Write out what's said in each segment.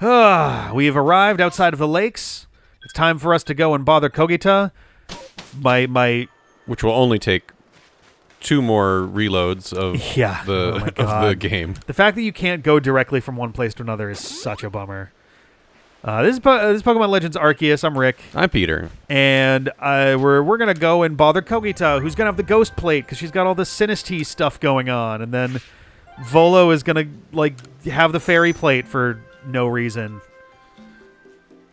We have arrived outside of the lakes. It's time for us to go and bother Kogita. Which will only take 2 more reloads of the game. The fact that you can't go directly from one place to another is such a bummer. This is Pokemon Legends Arceus. I'm Rick. I'm Peter. And we're going to go and bother Kogita, who's going to have the Ghost Plate because she's got all the Sinistea stuff going on. And then Volo is going to have the Fairy Plate for no reason.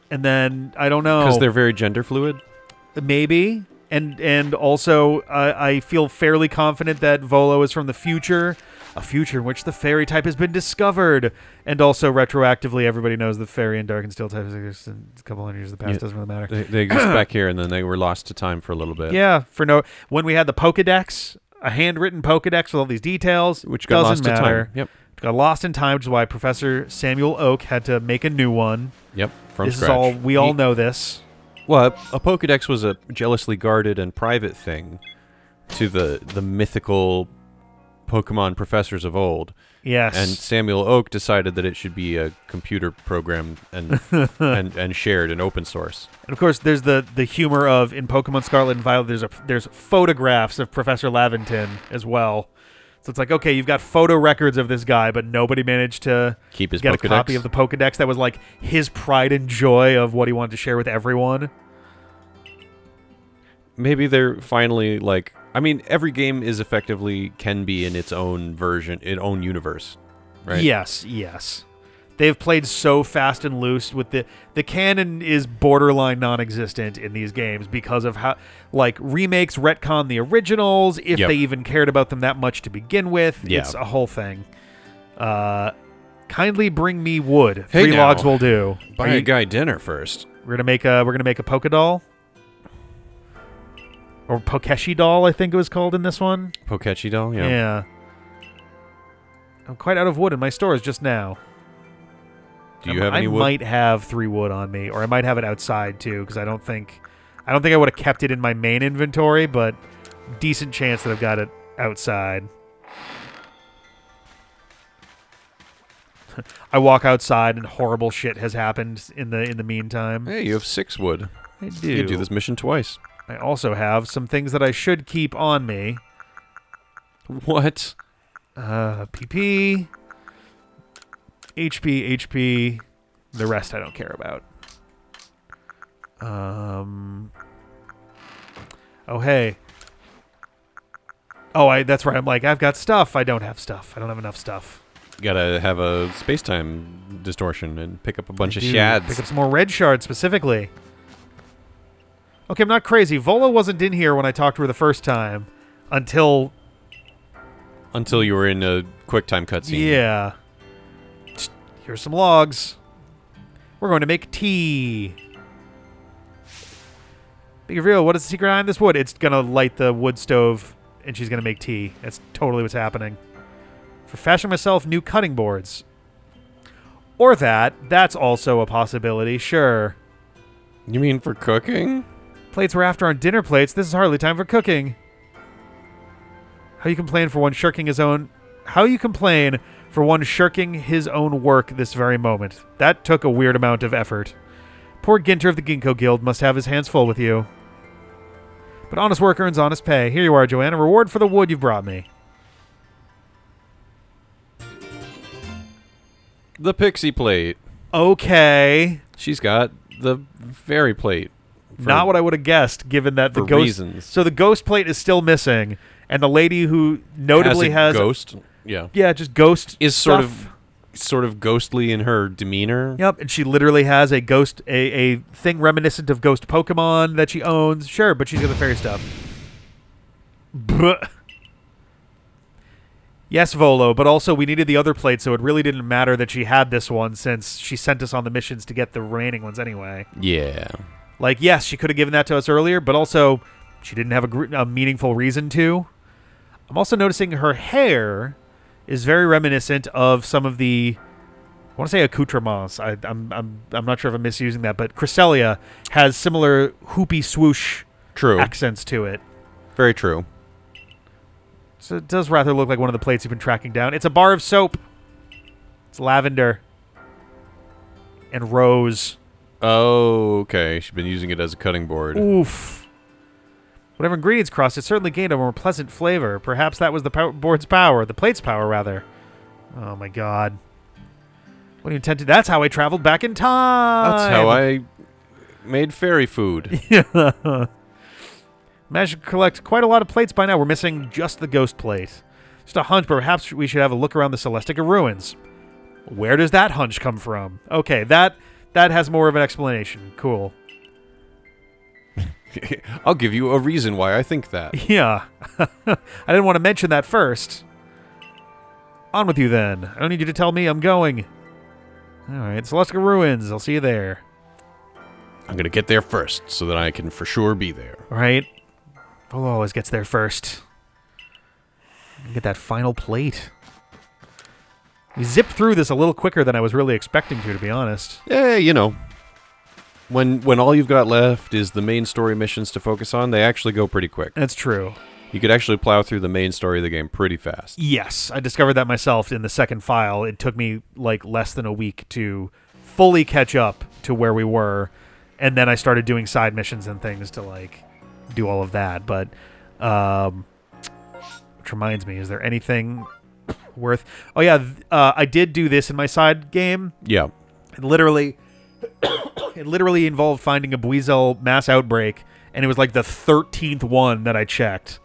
And then, I don't know. Because they're very gender fluid? Maybe. And also, I feel fairly confident that Volo is from the future, a future in which the fairy type has been discovered. And also, retroactively, everybody knows the fairy and dark and steel types exist in a couple hundred years of the past. Doesn't really matter. They exist back here, and then they were lost to time for a little bit. Yeah, when we had the Pokédex, a handwritten Pokédex with all these details, which got lost in time. Yep. Got lost in time, which is why Professor Samuel Oak had to make a new one. Yep, from this scratch. We all know this. Well, a Pokédex was a jealously guarded and private thing to the mythical Pokemon professors of old. Yes. And Samuel Oak decided that it should be a computer program and and shared and open source. And of course, there's the humor of in Pokemon Scarlet and Violet. There's photographs of Professor Laventon as well. So it's like, okay, you've got photo records of this guy, but nobody managed to keep his get Pokédex? A copy of the Pokédex that was like his pride and joy of what he wanted to share with everyone. Maybe they're finally like... I mean, every game is effectively can be in its own version, its own universe, right? Yes. They've played so fast and loose with the canon is borderline non-existent in these games because of how remakes retcon the originals if they even cared about them that much to begin with. Yeah. It's a whole thing. Kindly bring me wood. Hey 3 now, logs will do. Buy a guy dinner first. We're gonna make a Pokédoll. Or Pokeshi doll, I think it was called in this one. Pokechi doll, yeah. Yeah. I'm quite out of wood in my stores just now. Do you have any wood? I might have 3 wood on me, or I might have it outside too, because I don't think I would have kept it in my main inventory, but decent chance that I've got it outside. I walk outside and horrible shit has happened in the meantime. Hey, you have 6 wood. I do. You can do this mission twice. I also have some things that I should keep on me. What? PP, HP. The rest I don't care about. Oh, hey. Oh, that's right. I'm like, I've got stuff. I don't have stuff. I don't have enough stuff. You gotta have a space-time distortion and pick up a bunch of shads. Pick up some more red shards specifically. Okay, I'm not crazy. Volo wasn't in here when I talked to her the first time until you were in a QuickTime cutscene. Yeah. Here's some logs. We're going to make tea. Big reveal. What is the secret behind this wood? It's going to light the wood stove, and she's going to make tea. That's totally what's happening. For fashioning myself new cutting boards. Or that's also a possibility, sure. You mean for cooking? Plates we're after on dinner plates. This is hardly time for cooking. How you complain for one shirking his own work this very moment. That took a weird amount of effort. Poor Ginter of the Ginkgo Guild must have his hands full with you. But honest work earns honest pay. Here you are, Joanne, a reward for the wood you've brought me. The Pixie Plate. Okay. She's got the Fairy Plate. Not what I would have guessed, given that the ghost... reasons. So the Ghost Plate is still missing, and the lady who notably has... ghost? Yeah. Yeah, just ghost is stuff. sort of ghostly in her demeanor. Yep, and she literally has a ghost, a thing reminiscent of ghost Pokemon that she owns. Sure, but she's got the fairy stuff. But yes, Volo, but also we needed the other plate, so it really didn't matter that she had this one since she sent us on the missions to get the remaining ones anyway. Yeah. Like, yes, she could have given that to us earlier, but also she didn't have a meaningful reason to. I'm also noticing her hair is very reminiscent of some of the, I want to say accoutrements. I'm not sure if I'm misusing that, but Cresselia has similar hoopy swoosh accents to it. Very true. So it does rather look like one of the plates you've been tracking down. It's a bar of soap. It's lavender. and Rose. Oh, okay. She's been using it as a cutting board. Oof. Whatever ingredients crossed, it certainly gained a more pleasant flavor. Perhaps that was the board's power. The plate's power, rather. Oh, my God. What do you intend to... That's how I traveled back in time! That's how I made fairy food. Yeah. Managed to collect quite a lot of plates by now. We're missing just the ghost plate. Just a hunch, but perhaps we should have a look around the Celestica ruins. Where does that hunch come from? Okay, that has more of an explanation. Cool. I'll give you a reason why I think that. Yeah. I didn't want to mention that first. On with you, then. I don't need you to tell me. I'm going. All right, Celestica ruins. I'll see you there. I'm going to get there first so that I can for sure be there. Right? Volo always gets there first. Get that final plate. We zipped through this a little quicker than I was really expecting to be honest. Yeah, you know. When all you've got left is the main story missions to focus on, they actually go pretty quick. That's true. You could actually plow through the main story of the game pretty fast. Yes, I discovered that myself in the second file. It took me like less than a week to fully catch up to where we were, and then I started doing side missions and things to like do all of that. But which reminds me, is there anything worth... Oh yeah, I did do this in my side game. Yeah. It literally involved finding a Buizel mass outbreak, and it was like the 13th one that I checked.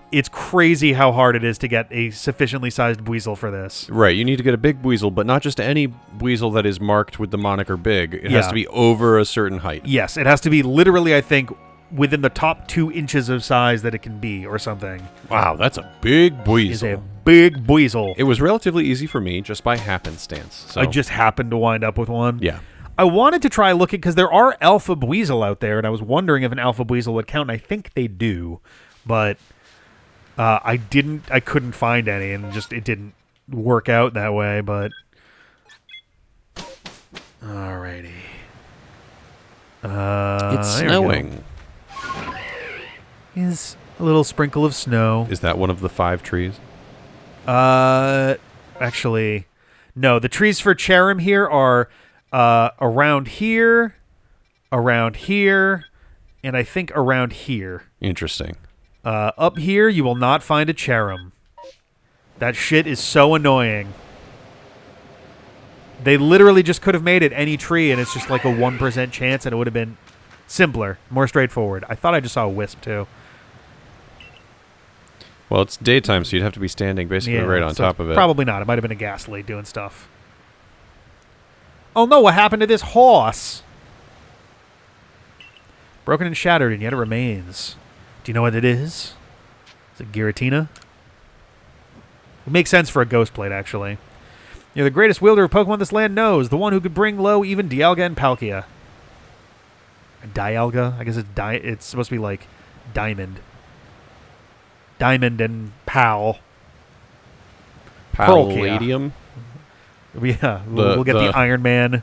It's crazy how hard it is to get a sufficiently sized Buizel for this. Right, you need to get a big Buizel, but not just any Buizel that is marked with the moniker big. It has to be over a certain height. Yes, it has to be literally, I think, within the top 2 inches of size that it can be, or something. Wow, that's a big Buizel. It's a big Buizel. It was relatively easy for me, just by happenstance. So. I just happened to wind up with one. Yeah. I wanted to try looking, because there are alpha Buizel out there, and I was wondering if an alpha Buizel would count, and I think they do, but I couldn't find any, and just it didn't work out that way, but... Alrighty. It's snowing. Is a little sprinkle of snow. Is that one of the 5 trees? Actually, no. The trees for Cherim here are around here, and I think around here. Interesting. Up here, you will not find a Cherim. That shit is so annoying. They literally just could have made it any tree, and it's just like a 1% chance, and it would have been simpler, more straightforward. I thought I just saw a wisp, too. Well, it's daytime, so you'd have to be standing basically right on top of it. Probably not. It might have been a gas lead doing stuff. Oh no, what happened to this horse? Broken and shattered, and yet it remains. Do you know what it is? Is it Giratina? It makes sense for a ghost plate, actually. You're the greatest wielder of Pokemon this land knows. The one who could bring low even Dialga and Palkia. Dialga? I guess it's supposed to be like Diamond. Diamond and Pal. Palladium? Yeah, we'll get the Iron Man.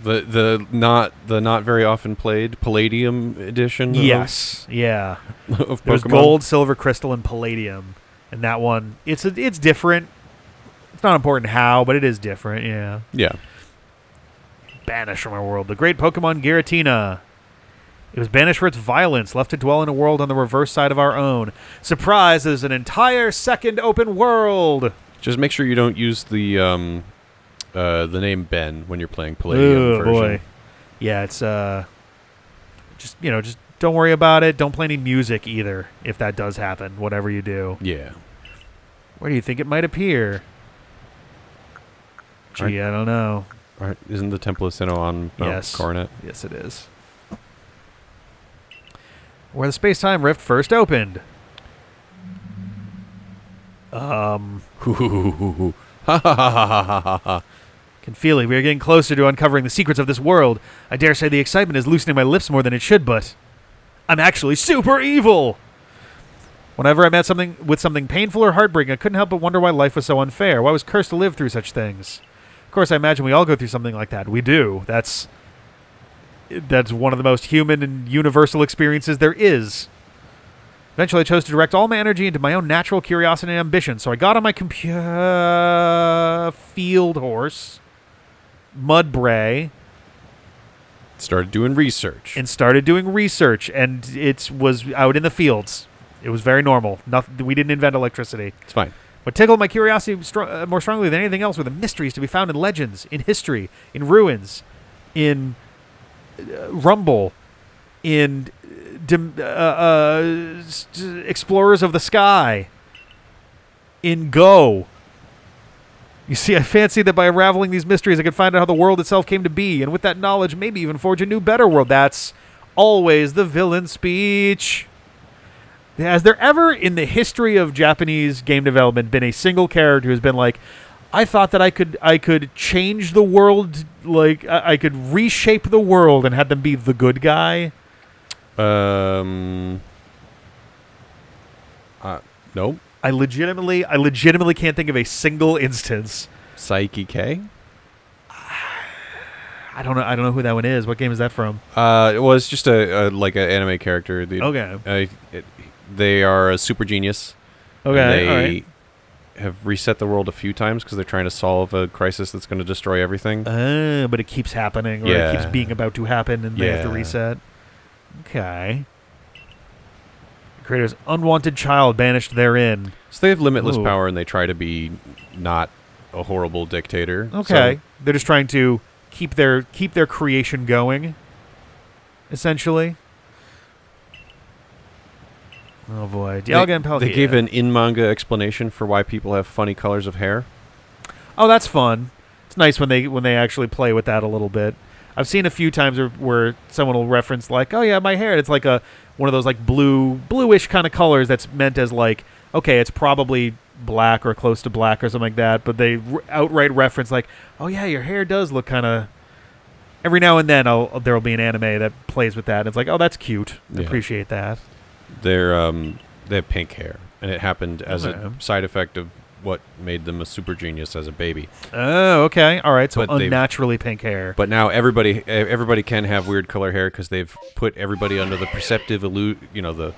The not very often played Palladium edition. Yes, yeah. Of There's Pokemon. Gold, Silver, Crystal, and Palladium, and that one it's different. It's not important how, but it is different. Yeah. Yeah. Banished from our world, the great Pokemon Giratina. It was banished for its violence, left to dwell in a world on the reverse side of our own. Surprise! There's an entire second open world. Just make sure you don't use the name Ben when you're playing Palladium version. Boy. Yeah, it's just don't worry about it. Don't play any music either if that does happen, whatever you do. Yeah. Where do you think it might appear? Gee, I don't know. Isn't the Temple of Sinnoh on Mount Coronet? Yes, it is. Where the space-time rift first opened. Ha ha ha ha ha ha. Can feel it. We are getting closer to uncovering the secrets of this world. I dare say the excitement is loosening my lips more than it should, but I'm actually super evil. Whenever I met something painful or heartbreaking, I couldn't help but wonder why life was so unfair. Why I was cursed to live through such things. Of course, I imagine we all go through something like that. We do. That's one of the most human and universal experiences there is. Eventually, I chose to direct all my energy into my own natural curiosity and ambition, so I got on my field horse. Mudbray Started doing research. and started doing research, and it was out in the fields. It was very normal. Nothing, we didn't invent electricity. It's fine. What tickled my curiosity more strongly than anything else were the mysteries to be found in legends, in history, in ruins, in Rumble, in Explorers of the Sky, in Go. You see, I fancied that by unraveling these mysteries, I could find out how the world itself came to be, and with that knowledge, maybe even forge a new, better world. That's always the villain speech. Has there ever in the history of Japanese game development been a single character who's been like, I thought that I could change the world, like I could reshape the world and had them be the good guy? Nope. I legitimately can't think of a single instance. Psyche K? I don't know who that one is. What game is that from? It was just a like an anime character. Okay. They are a super genius. Okay. They All right. have reset the world a few times because they're trying to solve a crisis that's going to destroy everything. But it keeps happening, or it keeps being about to happen, and they have to reset. Okay. Creator's unwanted child banished therein. So they have limitless Ooh. power, and they try to be not a horrible dictator. Okay. So They're just trying to keep their creation going, essentially. Oh boy. Dialga and Palkia. they gave an in-manga explanation for why people have funny colors of hair. Oh, that's fun. It's nice when they actually play with that a little bit. I've seen a few times where someone will reference like, "Oh yeah, my hair." It's like one of those like bluish kind of colors that's meant as like, okay, it's probably black or close to black or something like that. But they outright reference like, "Oh yeah, your hair does look kind of." Every now and then there'll be an anime that plays with that. And it's like, "Oh, that's cute. I appreciate that." They have pink hair, and it happened as a side effect of what made them a super genius as a baby. Oh, okay, all right. So But unnaturally pink hair. But now everybody can have weird color hair because they've put everybody under the perceptive the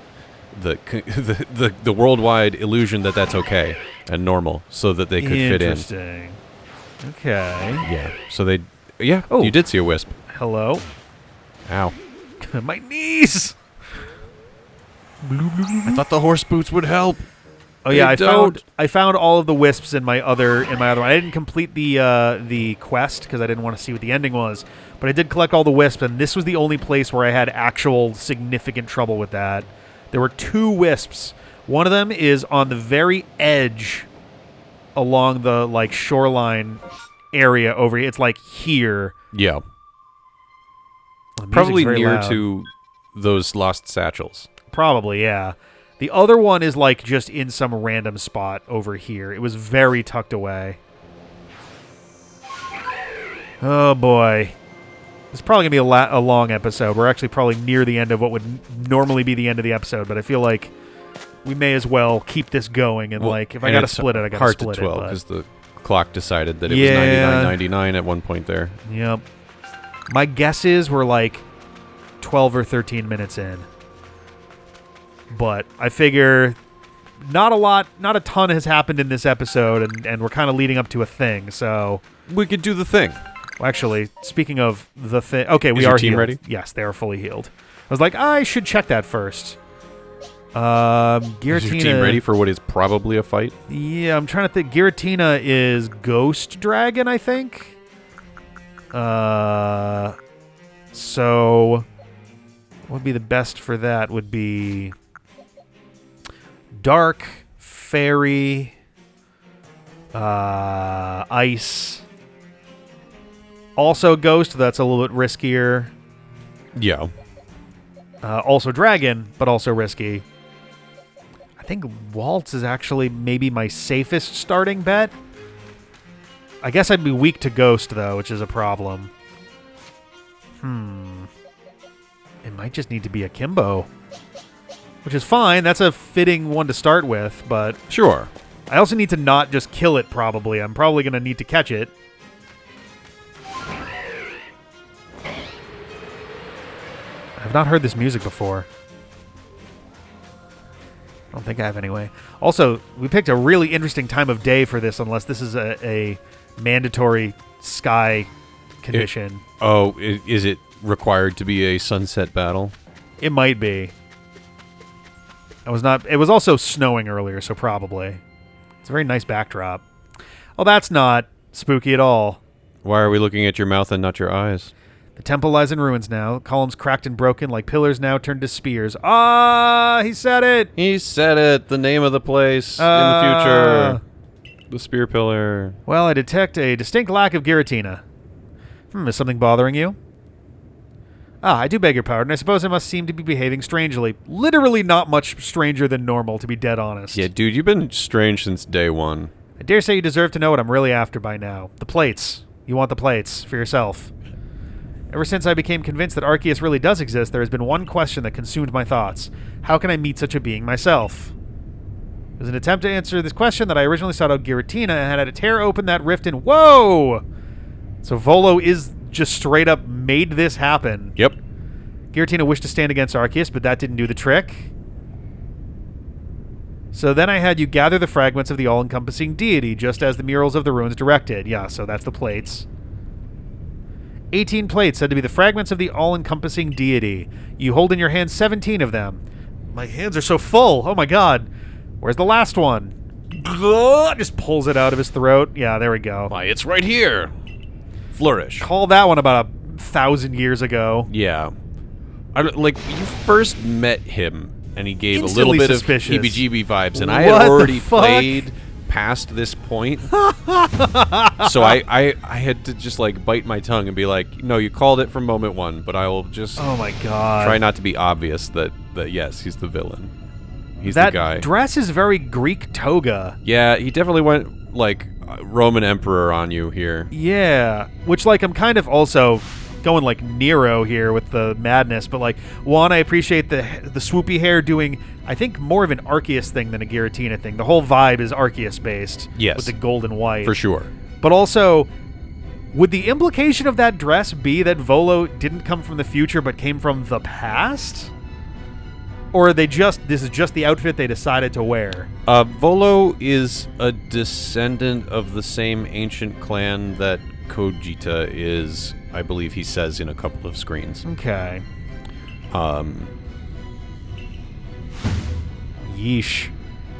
worldwide illusion that that's okay and normal, so that they could fit in. Interesting. Okay. Yeah. So they. Yeah. Oh. You did see a wisp. Hello. Ow. My knees. I thought the horse boots would help. Oh yeah, They I found all of the wisps in my other one. I didn't complete the quest because I didn't want to see what the ending was, but I did collect all the wisps, and this was the only place where I had actual significant trouble with that. There were 2 wisps. One of them is on the very edge along the like shoreline area over here. It's like here. Yeah. The music's Probably very near loud. to those lost satchels. Probably, yeah. The other one is like just in some random spot over here. It was very tucked away. Oh boy. It's probably going to be a long episode. We're actually probably near the end of what would normally be the end of the episode, but I feel like we may as well keep this going, and like if I got to split it, I got to split it. Hard to 12 because the clock decided that it Yeah. was 99.99 at one point there. Yep. My guess is we're like 12 or 13 minutes in. But I figure not a ton has happened in this episode, and we're kind of leading up to a thing, so... We could do the thing. Well, actually, speaking of the thing... Okay, we Is your are team healed. ready? Yes, they are fully healed. I was like, I should check that first. Giratina... Is your team ready for what is probably a fight? Yeah, I'm trying to think. Giratina is Ghost Dragon, I think? So... What would be the best for that would be... Dark, Fairy, Ice. Also Ghost, that's a little bit riskier. Yeah. Also Dragon, but also risky. I think Waltz is actually maybe my safest starting bet. I guess I'd be weak to Ghost, though, which is a problem. It might just need to be a Kimbo. Which is fine. That's a fitting one to start with, but... Sure. I also need to not just kill it, probably. I'm probably going to need to catch it. I've not heard this music before. I don't think I have anyway. Also, we picked a really interesting time of day for this, unless this is a mandatory sky condition. Is it required to be a sunset battle? It might be. It was also snowing earlier, so probably. It's a very nice backdrop. Oh, that's not spooky at all. Why are we looking at your mouth and not your eyes? The temple lies in ruins now. Columns cracked and broken, like pillars now turned to spears. Ah, he said it! He said it! The name of the place in the future. The spear pillar. Well, I detect a distinct lack of Giratina. Is something bothering you? Ah, I do beg your pardon. I suppose I must seem to be behaving strangely. Literally not much stranger than normal, to be dead honest. Yeah, dude, you've been strange since day one. I dare say you deserve to know what I'm really after by now. The plates. You want the plates for yourself. Ever since I became convinced that Arceus really does exist, there has been one question that consumed my thoughts. How can I meet such a being myself? It was an attempt to answer this question that I originally sought out Giratina and had to tear open that rift in... Whoa! So Volo is just straight up made this happen. Yep. Giratina wished to stand against Arceus, but that didn't do the trick. So then I had you gather the fragments of the all-encompassing deity, just as the murals of the ruins directed. Yeah, so that's the plates. 18 plates said to be the fragments of the all-encompassing deity. You hold in your hand 17 of them. My hands are so full. Oh my god. Where's the last one? Just pulls it out of his throat. Yeah, there we go. Why, it's right here. Flourish. Call that one about 1,000 years ago. Yeah. Like, you first met him, and he gave Instantly a little bit suspicious. of heebie-jeebie vibes, and I What had the already fuck? played past this point. So I had to just, like, bite my tongue and be like, no, you called it from moment one, but I will just Oh my god. try not to be obvious that yes, he's the villain. He's that the guy. dress is very Greek toga. Yeah, he definitely went, like, Roman emperor on you here. Yeah. Which, like, I'm kind of also going like Nero here with the madness, but like, one, I appreciate the swoopy hair doing, I think, more of an Arceus thing than a Giratina thing. The whole vibe is Arceus based. Yes. With the gold and white. For sure. But also, would the implication of that dress be that Volo didn't come from the future but came from the past? Or are they this is just the outfit they decided to wear? Volo is a descendant of the same ancient clan that Kojita is, I believe he says in a couple of screens. Okay. Yeesh.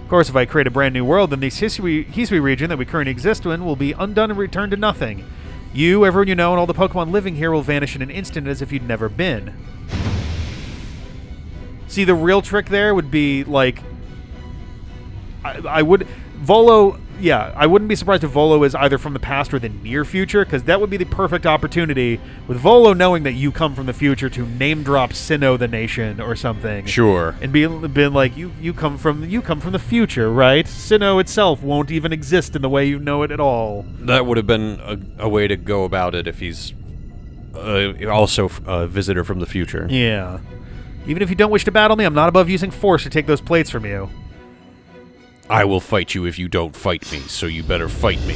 Of course, if I create a brand new world, then this Hisui region that we currently exist in will be undone and returned to nothing. You, everyone you know, and all the Pokemon living here will vanish in an instant as if you'd never been. See, the real trick there would be, like... I wouldn't be surprised if Volo is either from the past or the near future, because that would be the perfect opportunity, with Volo knowing that you come from the future, to name-drop Sinnoh the nation or something. Sure. And been like, you come from the future, right? Sinnoh itself won't even exist in the way you know it at all. That would have been a way to go about it if he's also a visitor from the future. Yeah. Even if you don't wish to battle me, I'm not above using force to take those plates from you. I will fight you if you don't fight me, so you better fight me.